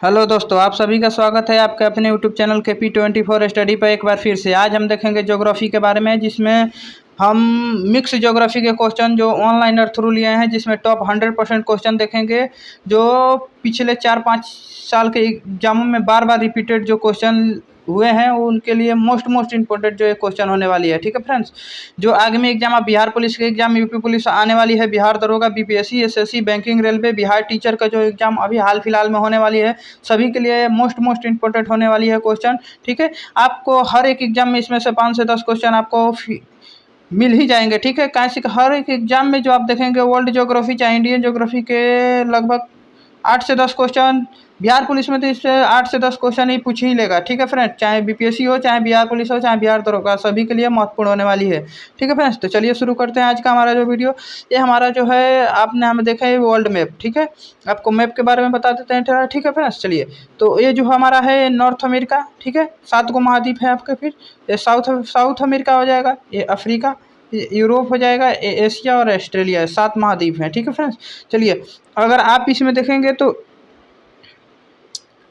Hello दोस्तों, आप सभी का स्वागत है आपके अपने यूट्यूब चैनल KP24 स्टडी पर। एक बार फिर से आज हम देखेंगे ज्योग्राफी के बारे में, जिसमें हम मिक्स ज्योग्राफी के क्वेश्चन जो ऑनलाइनर थ्रू लिए हैं, जिसमें टॉप 100% क्वेश्चन देखेंगे जो पिछले 4-5 साल के एग्जामों में बार बार रिपीटेड जो क्वेश्चन हुए हैं वो उनके लिए मोस्ट इंपॉर्टेंट जो एक क्वेश्चन होने वाली है। ठीक है फ्रेंड्स, जो आगामी एग्जाम आप बिहार पुलिस के एग्जाम, यूपी पुलिस आने वाली है, बिहार दरोगा, BPSC, SSC, banking, railway, Bihar teacher का जो एग्जाम अभी हाल फिलहाल में होने वाली है, सभी के लिए मोस्ट इंपॉर्टेंट होने वाली है क्वेश्चन। ठीक है, आपको हर एक एग्जाम में इसमें से 5 से 10 क्वेश्चन आपको मिल ही जाएंगे। ठीक है, कैसे हर एक एग्जाम में जो आप देखेंगे वर्ल्ड ज्योग्राफी चाहे इंडियन ज्योग्राफी के लगभग 8 से 10 क्वेश्चन, बिहार पुलिस में तो इससे 8 से 10 क्वेश्चन ही पूछ ही लेगा। ठीक है फ्रेंड्स, चाहे BPSC हो, चाहे बिहार पुलिस हो, चाहे बिहार दरोगा, सभी के लिए महत्वपूर्ण होने वाली है। ठीक है फ्रेंड्स, तो चलिए शुरू करते हैं आज का हमारा जो वीडियो। ये हमारा जो है आपने हमें देखा है वर्ल्ड मैप। ठीक है, आपको मैप के बारे में बता देते हैं थोड़ा। ठीक है फ्रेंड्स, चलिए। तो ये जो हमारा है नॉर्थ अमेरिका, ठीक है, 7 को महाद्वीप है आपके। फिर ये साउथ अमेरिका हो जाएगा, ये अफ्रीका, यूरोप हो जाएगा, एशिया और ऑस्ट्रेलिया, 7 महाद्वीप हैं। ठीक है फ्रेंड्स, चलिए। अगर आप इसमें देखेंगे तो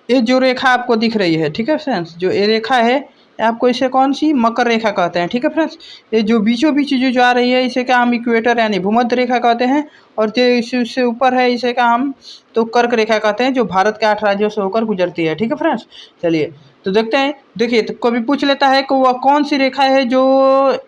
ये जो रेखा आपको दिख रही है, ठीक है फ्रेंड्स, जो ये रेखा है आपको इसे कौन सी मकर रेखा कहते हैं। ठीक है फ्रेंड्स, ये जो बीचों बीच जो जा रही है इसे क्या हम इक्वेटर यानी भूमध्य रेखा कहते हैं, और जो इससे ऊपर है इसे क्या हम तो कर्क रेखा कहते हैं, जो भारत के 8 राज्यों से होकर गुजरती है। ठीक है फ्रेंड्स, चलिए तो देखते हैं। देखिए, तो कभी पूछ लेता है कि वह कौन सी रेखा है जो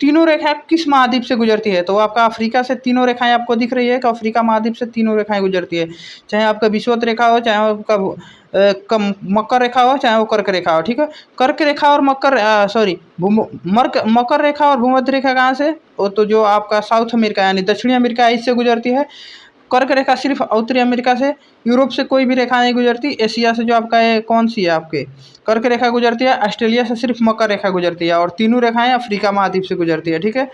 तीनों रेखाएं किस महाद्वीप से गुजरती है, तो आपका अफ्रीका से तीनों रेखाएं आपको दिख रही है कि अफ्रीका महाद्वीप से तीनों रेखाएं गुजरती है। चाहे आपका विषुवत रेखा हो, चाहे आपका मकर रेखा हो, चाहे वो कर्क रेखा हो। ठीक है, कर्क रेखा और मकर रेखा और भूमध्य रेखा कहाँ से, वो तो जो आपका साउथ अमेरिका यानी दक्षिणी अमेरिका इससे गुजरती है। कर्क रेखा सिर्फ उत्तरी अमेरिका से, यूरोप से कोई भी रेखा नहीं गुजरती। एशिया से जो आपका ये कौन सी है आपके कर्क रेखा गुजरती है। ऑस्ट्रेलिया से सिर्फ मकर रेखा गुजरती है, और तीनों रेखाएं अफ्रीका महाद्वीप से गुजरती है। ठीक है,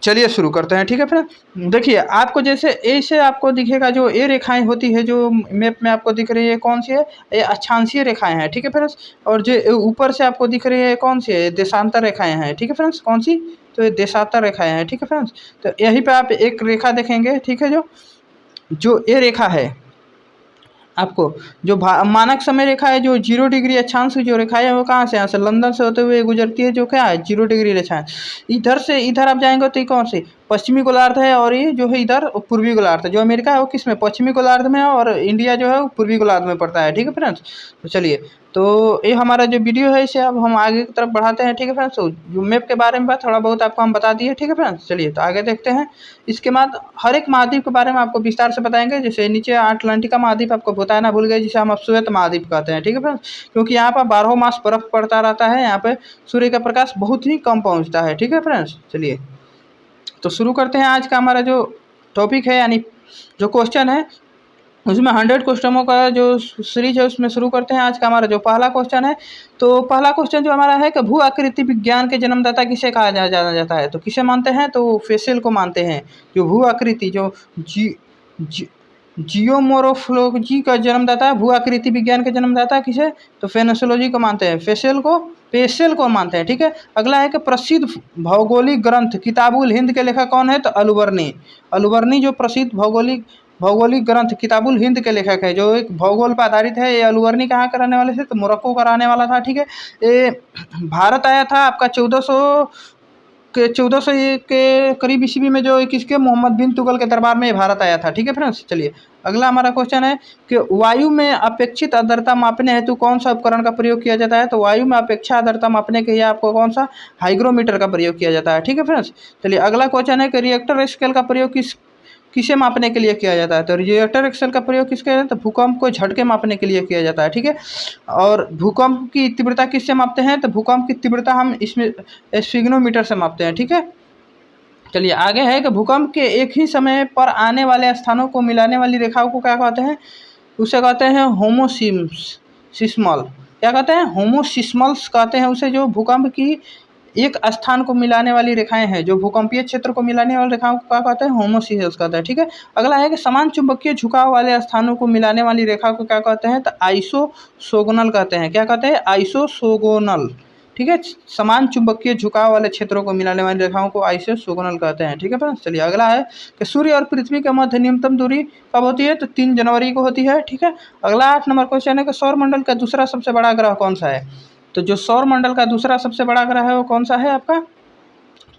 चलिए शुरू करते हैं। ठीक है फ्रेंड, देखिए आपको जैसे ऐसे आपको दिखेगा जो ये रेखाएं होती है जो मैप में आपको दिख रही है, कौन सी है, ये अक्षांशीय रेखाएं हैं। ठीक है फ्रेंड्स, और जो ऊपर से आपको दिख रही है कौन सी है, देशांतर रेखाएं हैं। ठीक है फ्रेंड्स, कौन सी, तो ये देशांतर रेखाएं हैं। ठीक है फ्रेंड्स, तो यहीं पे आप एक रेखा देखेंगे। ठीक है, जो ये रेखा है आपको जो मानक समय रेखा है, जो 0 डिग्री अक्षांश की जो रेखा है वो कहाँ से, यहाँ से लंदन से होते हुए गुजरती है, जो क्या है 0 डिग्री रेखा है। इधर से इधर आप जाएंगे तो ये कौन सी पश्चिमी गोलार्ध है, और ये जो है इधर पूर्वी गोलार्ध है। जो अमेरिका है वो किस में, पश्चिमी गोलार्ध में है, और इंडिया जो है वो पूर्वी गोलार्ध में पड़ता है। ठीक है फ्रेंड्स, तो चलिए, तो ये हमारा जो वीडियो है इसे अब हम आगे की तरफ बढ़ाते हैं। ठीक है फ्रेंड्स, तो जो मैप के बारे में थोड़ा बहुत आपको हम बता दिए। ठीक है फ्रेंड्स, चलिए तो आगे देखते हैं। इसके बाद हर एक महाद्वीप के बारे में आपको विस्तार से बताएंगे। जैसे नीचे अटलांटिका महाद्वीप आपको बताना भूल गए, जिसे हम श्वेत महाद्वीप कहते हैं। ठीक है फ्रेंड्स, क्योंकि यहाँ पर 12 मास बर्फ पड़ता रहता है, यहाँ पे सूर्य का प्रकाश बहुत ही कम पहुँचता है। ठीक है फ्रेंड्स, चलिए तो शुरू करते हैं। आज का हमारा जो टॉपिक है यानी जो क्वेश्चन है उसमें 100 क्वेश्चनों का जो सीरीज है उसमें शुरू करते हैं। आज का हमारा जो पहला क्वेश्चन है, तो पहला क्वेश्चन जो हमारा है कि भू आकृति विज्ञान के जन्मदाता किसे कहा जाना जाता है, तो किसे मानते हैं, तो फेसेल को मानते हैं। जो भू आकृति जो जियोमोर्फोलॉजी का जन्मदाता है, भू आकृति विज्ञान के जन्मदाता किसे, तो फेनोसोलॉजी को मानते हैं, पेशेल को मानते हैं। ठीक है, अगला है कि प्रसिद्ध भौगोलिक ग्रंथ किताबुल हिंद के लेखक कौन है, तो अलुबर्नी जो प्रसिद्ध भौगोलिक ग्रंथ किताबुल हिंद के लेखक है, जो एक भूगोल पर आधारित है। ये अलुबर्नी कहाँ का रहने वाले थे, तो मोरक्को का रहने वाला था। ठीक है, ये भारत आया था आपका 1400 के करीब ईस्वी में, जो किसके मोहम्मद बिन तुगल के दरबार में भारत आया था। ठीक है फ्रेंड्स, चलिए अगला हमारा क्वेश्चन है कि वायु में अपेक्षित आर्द्रता मापने हेतु कौन सा उपकरण का प्रयोग किया जाता है, तो वायु में अपेक्षा आर्द्रता मापने के लिए आपको कौन सा हाइग्रोमीटर का प्रयोग किया जाता है। ठीक है फ्रेंड्स, चलिए अगला क्वेश्चन है कि रिएक्टर स्केल का प्रयोग किसे मापने के लिए किया जाता है, तो रिएक्टर स्केल का प्रयोग किसके है, तो भूकंप को झटके मापने के लिए किया जाता है। ठीक है, और भूकंप की तीव्रता किससे मापते हैं, तो भूकंप की तीव्रता हम इसमें स्फिग्नोमीटर से मापते हैं। ठीक है, चलिए आगे है कि भूकंप के एक ही समय पर आने वाले स्थानों को मिलाने वाली रेखाओं को क्या कहते हैं, उसे कहते हैं होमोसिस्मल। क्या कहते हैं, होमोसिस्मल्स कहते हैं उसे। जो भूकंप की एक स्थान को मिलाने वाली रेखाएं हैं, जो भूकंपीय क्षेत्र को मिलाने वाली रेखाओं को क्या कहते हैं, होमोसिस्मल्स कहते हैं। ठीक है, अगला है कि समान चुंबकीय झुकाव वाले स्थानों को मिलाने वाली रेखा को क्या कहते हैं, तो आइसोसोगोनल कहते हैं। क्या कहते हैं, आइसोसोगोनल। ठीक है। समान चुंबकीय झुकाव वाले क्षेत्रों को मिलाने वाली रेखाओं को आइसोगोनल कहते हैं, ठीक है फ्रेंड्स। चलिए अगला है कि सूर्य और पृथ्वी के मध्य न्यूनतम दूरी कब होती है, तो 3 जनवरी को होती है, ठीक है। अगला 8 नंबर क्वेश्चन है कि सौर मंडल का दूसरा सबसे बड़ा ग्रह कौन सा है, तो जो सौर मंडल का दूसरा सबसे बड़ा ग्रह है वो कौन सा है आपका,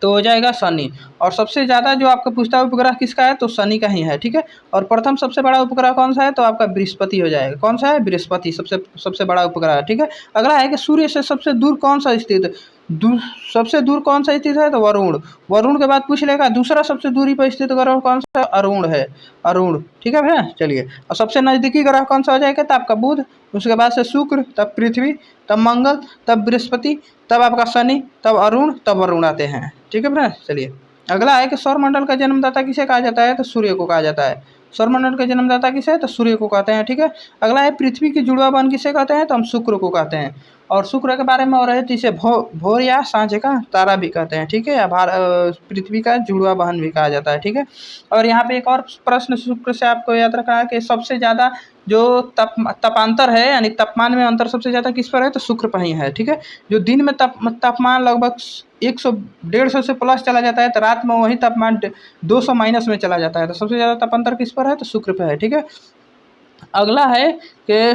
तो हो जाएगा शनि। और सबसे ज़्यादा जो आपका पूछता है उपग्रह किसका है, तो शनि का ही है, ठीक है। और प्रथम सबसे बड़ा उपग्रह कौन सा है, तो आपका बृहस्पति हो जाएगा। कौन सा है, बृहस्पति सबसे बड़ा उपग्रह है, ठीक है। अगला है कि सूर्य से सबसे दूर कौन सा स्थित, सबसे दूर कौन सा स्थित है, तो वरुण। वरुण के बाद पूछ लेगा दूसरा सबसे दूरी पर स्थित ग्रह कौन सा है, अरुण है, अरुण, ठीक है भैया। चलिए और सबसे नज़दीकी ग्रह कौन सा हो जाएगा, तो आपका बुध, उसके बाद से शुक्र, तब पृथ्वी, तब मंगल, तब बृहस्पति, तब आपका शनि, तब अरुण, तब वरुण आते हैं, ठीक है फ्रेंड्स। चलिए अगला है कि सौरमंडल का जन्मदाता किसे कहा जाता है, तो सूर्य को कहा जाता है। सौरमंडल का जन्मदाता किसे है, तो सूर्य को कहते हैं, ठीक है। अगला है पृथ्वी की जुड़वा बहन किसे कहते हैं, तो हम शुक्र को कहते हैं। और शुक्र के बारे में और है तो इसे भोर या सांझ का तारा भी कहते हैं, ठीक है, या पृथ्वी का जुड़वा बहन भी कहा जाता है, ठीक है। और यहाँ पे एक और प्रश्न शुक्र से आपको याद रखना है कि सबसे ज़्यादा जो तपांतर है यानी तापमान में अंतर सबसे ज़्यादा किस पर है, तो शुक्र पर ही है, ठीक है। जो दिन में तापमान लगभग 100-150 से प्लस चला जाता है, तो रात में वही तापमान 200 माइनस में चला जाता है, तो सबसे ज़्यादा तापांतर किस पर है, तो शुक्र पर है, ठीक है। अगला है कि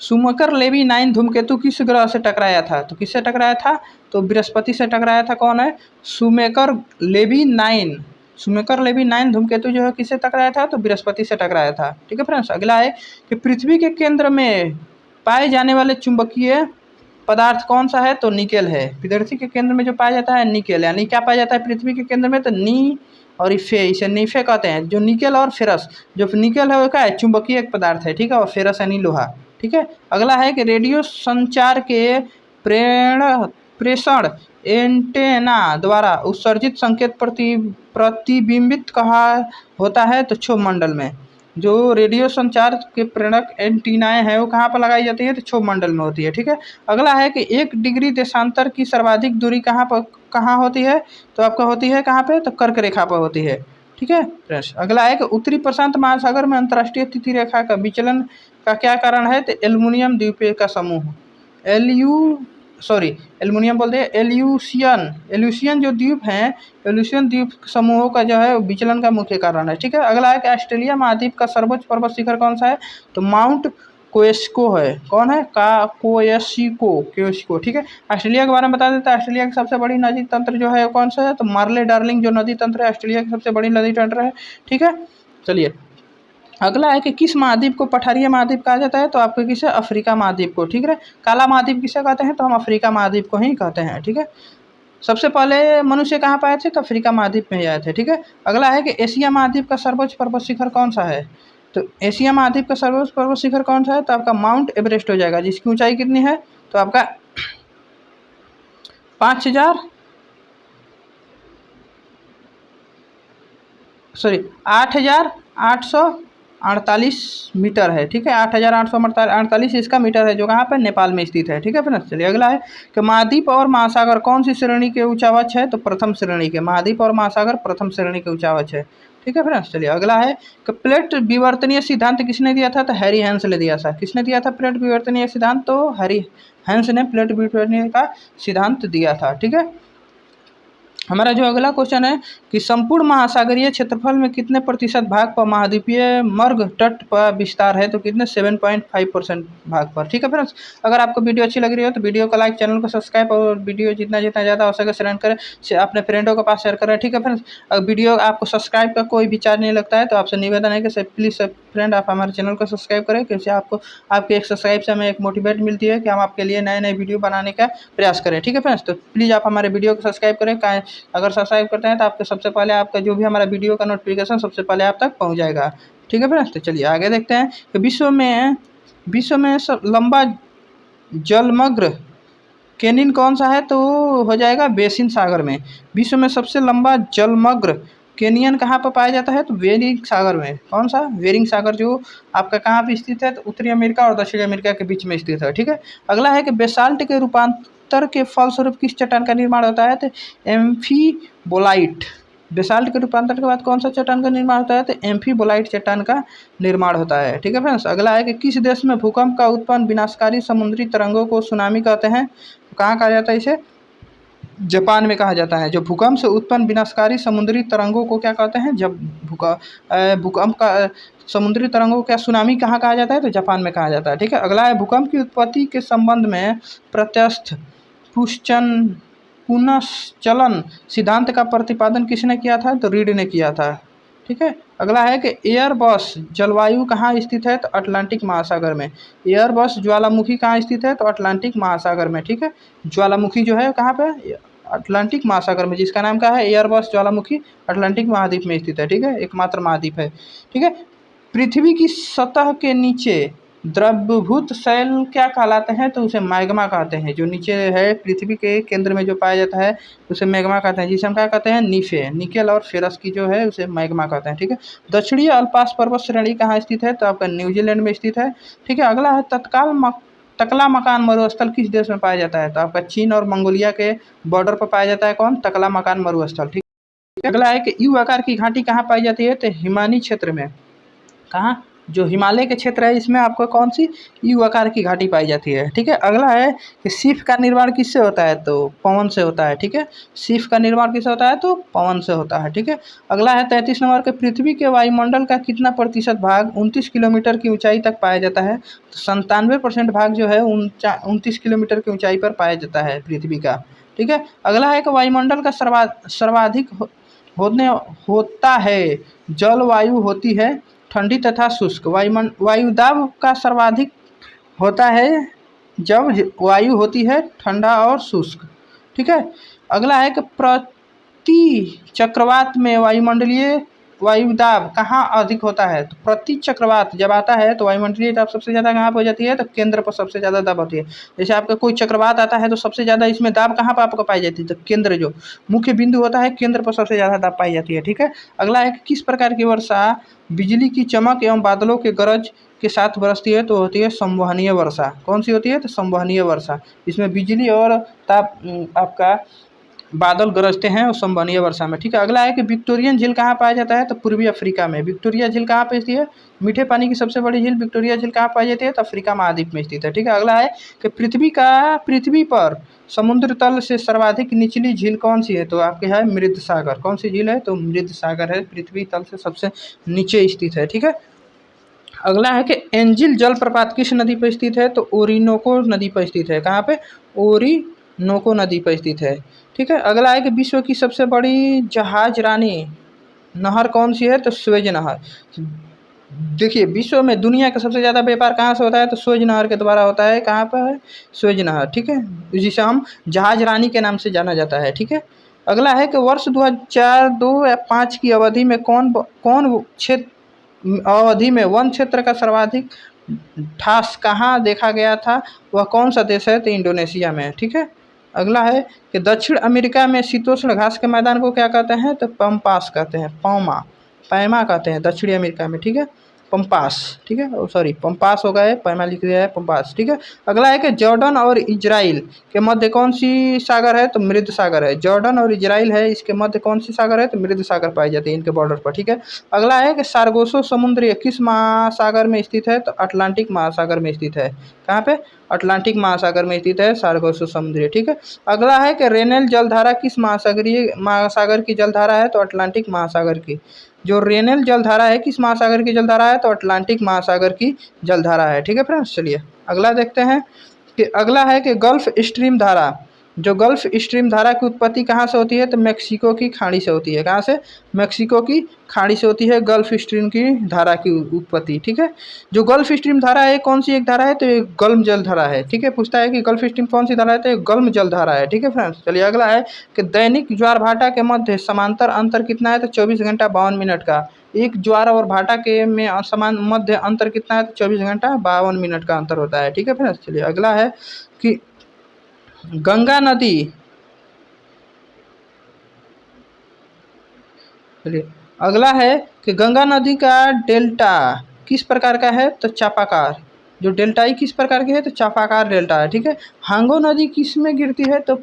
सुमेकर लेवी 9 धूमकेतु किस ग्रह से टकराया था, तो किससे टकराया था, तो बृहस्पति से टकराया था। कौन है, सुमेकर लेवी 9 धूमकेतु जो है किससे टकराया था, तो बृहस्पति से टकराया था, ठीक है फ्रेंड्स। अगला है कि पृथ्वी के केंद्र में पाए जाने वाले चुंबकीय पदार्थ कौन सा है, तो निकेल है। पृथ्वी के केंद्र में जो पाया जाता है निकेल, यानी क्या पाया जाता है पृथ्वी के केंद्र में, तो नी और इफे, इसे नीफे कहते हैं। जो निकेल और फेरस, जो निकेल है वो क्या है, चुंबकीय एक पदार्थ है, ठीक है, और फेरस यानी लोहा, ठीक है। अगला है कि रेडियो संचार के प्रेषण एंटेना द्वारा उत्सर्जित संकेत प्रतिबिंबित कहाँ होता है, तो क्षोभ मंडल में। जो रेडियो संचार के प्रेरक एंटीनाएं हैं वो कहाँ पर लगाई जाती है, तो क्षोभ मंडल में होती है, ठीक है। अगला है कि 1 डिग्री देशांतर की सर्वाधिक दूरी कहाँ होती है, तो आपका होती है कहाँ पे, तो कर्क रेखा पर होती है, ठीक है फ्रेंड्स। अगला है कि उत्तरी प्रशांत महासागर में अंतर्राष्ट्रीय तिथि रेखा का विचलन का क्या कारण है, तो एल्युमिनियम द्वीप का समूह, एल्युमिनियम बोलते हैं, एल्यूशियन जो द्वीप हैं, एल्यूशियन द्वीप समूहों का जो है विचलन का मुख्य कारण है, ठीक है। अगला है कि ऑस्ट्रेलिया महाद्वीप का सर्वोच्च पर्वत शिखर कौन सा है, तो माउंट कोएस्को है। कौन है, कोएस्को, ठीक है। ऑस्ट्रेलिया के बारे में बता देता है, ऑस्ट्रेलिया की सबसे बड़ी नदी तंत्र जो है कौन सा है, तो मार्ले डार्लिंग जो नदी तंत्र है ऑस्ट्रेलिया की सबसे बड़ी नदी तंत्र है, ठीक है। चलिए अगला है कि किस महाद्वीप को पठारीय महाद्वीप कहा जाता है, तो आपको किसे, अफ्रीका महाद्वीप को, ठीक है। काला महाद्वीप किसे कहते हैं, तो हम अफ्रीका महाद्वीप को ही कहते हैं, ठीक है। सबसे पहले मनुष्य कहाँ पाए थे, तो अफ्रीका महाद्वीप में ही आए थे, ठीक है। अगला है कि एशिया महाद्वीप का सर्वोच्च पर्वत शिखर कौन सा है, तो एशिया महाद्वीप का सर्वोच्च पर्वत शिखर कौन सा है, तो आपका माउंट एवरेस्ट हो जाएगा, जिसकी ऊंचाई कितनी है, तो आपका 8,848 मीटर है, ठीक है। 8,848 इसका मीटर है, जो कहाँ पर, नेपाल में स्थित है, ठीक है फ्रेंड्स। चलिए अगला है कि महाद्वीप और महासागर कौन सी श्रेणी के उच्चावच है, तो प्रथम श्रेणी के। महाद्वीप और महासागर प्रथम श्रेणी के उच्चावच है, ठीक है फ्रेंड्स। चलिए अगला है कि प्लेट विवर्तनीय सिद्धांत किसने दिया था, तो हैरी हेंस ने दिया था। किसने दिया था प्लेट विवर्तनीय सिद्धांत, तो हैरी हेंस ने प्लेट विवर्तनीय का सिद्धांत दिया था, ठीक है। हमारा जो अगला क्वेश्चन है कि संपूर्ण महासागरीय क्षेत्रफल में कितने प्रतिशत भाग पर महाद्वीपीय मर्ग तट पर विस्तार है, तो कितने, 7.5% भाग पर, ठीक है फ्रेंड्स। अगर आपको वीडियो अच्छी लग रही हो तो वीडियो को लाइक, चैनल को सब्सक्राइब और वीडियो जितना ज़्यादा हो सके शेयर करें, अपने फ्रेंडों के पास शेयर करें, ठीक है फ्रेंड्स। अगर वीडियो आपको सब्सक्राइब का कोई भी चार्ज नहीं लगता है, तो आपसे निवेदन है कि प्लीज़ फ्रेंड आप हमारे चैनल को सब्सक्राइब करें, क्योंकि आपको आपके एक सब्सक्राइब से हमें एक मोटिवेट मिलती है कि हम आपके लिए नए नए वीडियो बनाने का प्रयास करें, ठीक है फ्रेंड्स। तो प्लीज़ आप हमारे वीडियो को सब्सक्राइब करें, अगर सब्सक्राइब करते हैं तो आपको सबसे पहले आपका जो भी हमारा वीडियो का नोटिफिकेशन सबसे पहले आप तक पहुंच जाएगा, ठीक है फ्रेंड्स। तो चलिए आगे देखते हैं कि विश्व में लंबा जलमग्न कैनियन कौन सा है, तो हो जाएगा बेसिन सागर में। विश्व में सबसे लंबा जलमग्न कैनियन कहाँ पर पाया जाता है, तो बेरिंग सागर में। कौन सा, बेरिंग सागर, जो आपका कहाँ पे स्थित है, तो उत्तरी अमेरिका और दक्षिणी अमेरिका के बीच में स्थित है, ठीक है। अगला है कि बेसाल्ट के रूपांतर के फलस्वरूप किस चट्टान का निर्माण होता है, तो एम्फीबोलाइट। बेसाल्ट के रूपांतर के बाद कौन सा चट्टान का निर्माण होता है, तो एम्फीबोलाइट चट्टान का निर्माण होता है, ठीक है फ्रेंड्स। अगला है कि किस देश में भूकंप का उत्पन्न विनाशकारी समुद्री तरंगों को सुनामी कहते हैं, कहाँ कहा जाता है इसे? जापान में कहा जाता है। जो भूकंप से उत्पन्न विनाशकारी समुद्री तरंगों को क्या कहते हैं? जब भूकंप का समुद्री तरंगों को क्या सुनामी कहाँ कहा जाता है? तो जापान में कहा जाता है। ठीक है, अगला है भूकंप की उत्पत्ति के संबंध में प्रत्यक्ष पुनश्चलन सिद्धांत का प्रतिपादन किसने किया था? तो रीड ने किया था। ठीक है, अगला है कि एयरबस जलवायु कहाँ स्थित है? तो अटलांटिक महासागर में। एयरबस ज्वालामुखी कहाँ स्थित है? तो अटलांटिक महासागर में। ठीक है, ज्वालामुखी जो है कहाँ पे? अटलांटिक महासागर में, जिसका नाम क्या है? एयरबस ज्वालामुखी अटलांटिक महाद्वीप में स्थित है। ठीक है, एकमात्र महाद्वीप है। ठीक है, पृथ्वी की सतह के नीचे द्रवभूत शैल क्या कहलाते हैं? तो उसे मैग्मा कहते हैं। जो नीचे है पृथ्वी के केंद्र में जो पाया जाता है उसे मैग्मा कहते हैं, जिसे हम क्या कहते हैं? नीफे। निकेल और फेरस की जो है उसे मैग्मा कहते हैं। ठीक है, दक्षिणी अल्पास पर्वत श्रेणी कहाँ स्थित है? तो आपका न्यूजीलैंड में स्थित है। ठीक है, अगला है तकला मकान मरुस्थल किस देश में पाया जाता है? तो आपका चीन और मंगोलिया के बॉर्डर पर पाया जाता है। कौन? तकला मकान मरुस्थल। ठीक है, अगला है कि यू आकार की घाटी कहाँ पाई जाती है? तो हिमानी क्षेत्र में। कहाँ? जो हिमालय के क्षेत्र है इसमें आपको कौन सी यू आकार की घाटी पाई जाती है। ठीक है, अगला है कि सिर्फ का निर्माण किससे होता है? तो पवन से होता है। ठीक है, सिर्फ का निर्माण किससे होता है? तो पवन से होता है। ठीक है, अगला है 33 नंबर के पृथ्वी के वायुमंडल का कितना प्रतिशत भाग 29 किलोमीटर की ऊंचाई तक पाया जाता है? तो 97% भाग जो है 29 किलोमीटर की ऊंचाई पर पाया जाता है पृथ्वी का। ठीक है, अगला है कि वायुमंडल का सर्वाधिक होता है जलवायु होती है ठंडी तथा शुष्क। वायुदाब का सर्वाधिक होता है जब वायु होती है ठंडा और शुष्क। ठीक है, अगला है कि प्रति चक्रवात में वायुमंडलीय वायुदाब कहाँ अधिक होता है? तो प्रति चक्रवात जब आता है तो वायुमंडलीय दाब सबसे ज़्यादा कहाँ पर हो जाती है? तो केंद्र पर सबसे ज़्यादा दाब होती है। जैसे आपका कोई चक्रवात आता है तो सबसे ज़्यादा इसमें दाब कहाँ पर आपको पाई जाती है? तो केंद्र, जो मुख्य बिंदु होता है केंद्र पर सबसे ज़्यादा दाब पाई जाती है। ठीक है, अगला है कि किस प्रकार की वर्षा बिजली की चमक एवं बादलों के गरज के साथ बरसती है? तो होती है संवहनीय वर्षा। कौन सी होती है? तो संवहनीय वर्षा। इसमें बिजली और आपका बादल गरजते हैं और संवहनीय वर्षा में। ठीक है, अगला है कि विक्टोरियन झील कहाँ पाया जाता है? तो पूर्वी अफ्रीका में। विक्टोरिया झील कहाँ पे स्थित है? मीठे पानी की सबसे बड़ी झील विक्टोरिया झील कहाँ पाई जाती है? तो अफ्रीका महाद्वीप में स्थित है। ठीक है, अगला है कि पृथ्वी पर समुद्र तल से सर्वाधिक निचली झील कौन सी है? तो आपके है मृत सागर। कौन सी झील है? तो मृत सागर है, पृथ्वी तल से सबसे नीचे स्थित है। ठीक है, अगला है कि एंजिल जलप्रपात किस नदी पर स्थित है? तो ओरिनोको नदी पर स्थित है। कहाँ पे? ओरिनोको नदी पर स्थित है। ठीक है, अगला है कि विश्व की सबसे बड़ी जहाज रानी नहर कौन सी है? तो स्वेज नहर। देखिए, विश्व में दुनिया का सबसे ज़्यादा व्यापार कहाँ से होता है? तो स्वेज नहर के द्वारा होता है। कहाँ पर है? स्वेज नहर। ठीक है, जिसे हम जहाज रानी के नाम से जाना जाता है। ठीक है, अगला है कि वर्ष 2004, 2 या 5 की अवधि में कौन अवधि में वन क्षेत्र का सर्वाधिक ह्रास कहाँ देखा गया था? वह कौन सा देश है? तो इंडोनेशिया में। ठीक है, अगला है कि दक्षिण अमेरिका में शीतोष्ण घास के मैदान को क्या कहते हैं? तो पम्पास कहते हैं। पैमा कहते हैं दक्षिणी अमेरिका में। ठीक है, पम्पास। ठीक है, सॉरी पम्पास हो गए, पैमा लिख दिया है पम्पास। ठीक है, अगला है कि जॉर्डन और इजराइल के मध्य कौन सी सागर है? तो मृत सागर है। जॉर्डन और इजराइल है, इसके मध्य कौन सी सागर है? तो मृत सागर पाई जाती है इनके बॉर्डर पर। ठीक है, अगला है कि सार्गोसो समुद्र किस महासागर में स्थित है? तो अटलांटिक महासागर में स्थित है। कहाँ पे? अटलांटिक महासागर में स्थित है सार्गोसो समुद्र। ठीक है, अगला है कि रेनेल जलधारा किस महासागर की जलधारा है? तो अटलांटिक महासागर की। जो रेनेल जलधारा है किस महासागर की जलधारा है? तो अटलांटिक महासागर की जलधारा है। ठीक है फ्रेंड्स, चलिए अगला देखते हैं कि अगला है कि गल्फ स्ट्रीम धारा। जो गल्फ स्ट्रीम धारा की उत्पत्ति कहाँ से होती है? तो मैक्सिको की खाड़ी से होती है। कहाँ से? मैक्सिको की खाड़ी से होती है गल्फ स्ट्रीम की धारा की उत्पत्ति। ठीक है, जो गल्फ स्ट्रीम धारा है कौन सी एक धारा है? तो एक गल्म जल धारा है। ठीक है, पूछता है कि गल्फ स्ट्रीम कौन सी धारा है? तो एक गल्म जल धारा है। ठीक है फ्रेंड्स, चलिए अगला है कि दैनिक ज्वार भाटा के मध्य समांतर अंतर कितना है? तो 24 घंटा 52 मिनट का। एक ज्वार और भाटा के में समान मध्य अंतर कितना है? तो 24 घंटा 52 मिनट का अंतर होता है। ठीक है फ्रेंड्स, चलिए अगला है कि गंगा नदी, चलिए अगला है कि गंगा नदी का डेल्टा किस प्रकार का है? तो चापाकार। जो डेल्टाई किस प्रकार की है? तो चापाकार डेल्टा है। ठीक है, हांगो नदी किस में गिरती है? तो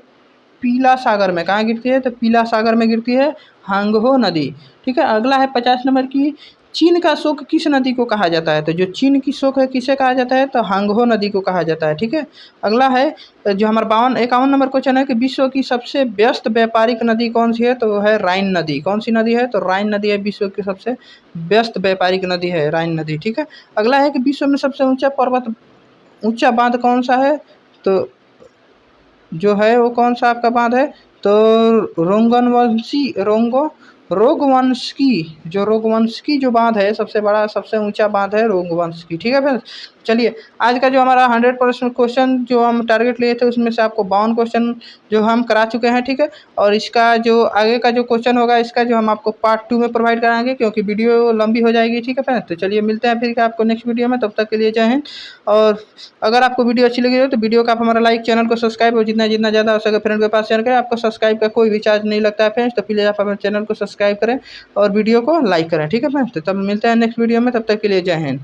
पीला सागर में। कहाँ गिरती है? तो पीला सागर में गिरती है हांगहो नदी। ठीक है, अगला है 50 नंबर की चीन का शोक किस नदी को कहा जाता है? तो जो चीन की शोक है किसे कहा जाता है? तो हांगहो नदी को कहा जाता है। ठीक है, अगला है जो हमारा 51 नंबर क्वेश्चन है कि विश्व की सबसे व्यस्त व्यापारिक नदी कौन सी है? तो वो है राइन नदी। कौन सी नदी है? तो राइन नदी है, विश्व की सबसे व्यस्त व्यापारिक नदी है राइन नदी। ठीक है, अगला है कि विश्व में सबसे ऊंचा बांध कौन सा है? तो जो है वो कौन सा आपका बांध है? तो रोगवंशकी जो बांध है, सबसे बड़ा सबसे ऊंचा बांध है रोगवंशकी। ठीक है फ्रेंड्स, चलिए आज का जो हमारा 100% क्वेश्चन जो हम टारगेट लिए थे उसमें से आपको 52 क्वेश्चन जो हम करा चुके हैं। ठीक है, और इसका जो आगे का जो क्वेश्चन होगा इसका जो हम आपको पार्ट 2 में प्रोवाइड कराएंगे, क्योंकि वीडियो लंबी हो जाएगी। ठीक है फ्रेंड्स, तो चलिए मिलते हैं फिर आपको नेक्स्ट वीडियो में, तब तक के लिए जय हिंद। और अगर आपको वीडियो अच्छी लगी हो तो वीडियो का आप हमारा लाइक, चैनल को सब्सक्राइब और जितना जितना ज़्यादा हो सके फ्रेंड के पास शेयर करें। आपको सब्सक्राइब का कोई भी चार्ज नहीं लगता है फ्रेंड्स, तो प्लीज़ आप हमारे चैनल को सब्सक्राइब करें और वीडियो को लाइक करें। ठीक है फ्रेंड्स, तो तब मिलते हैं नेक्स्ट वीडियो में, तब तक के लिए जय हिंद।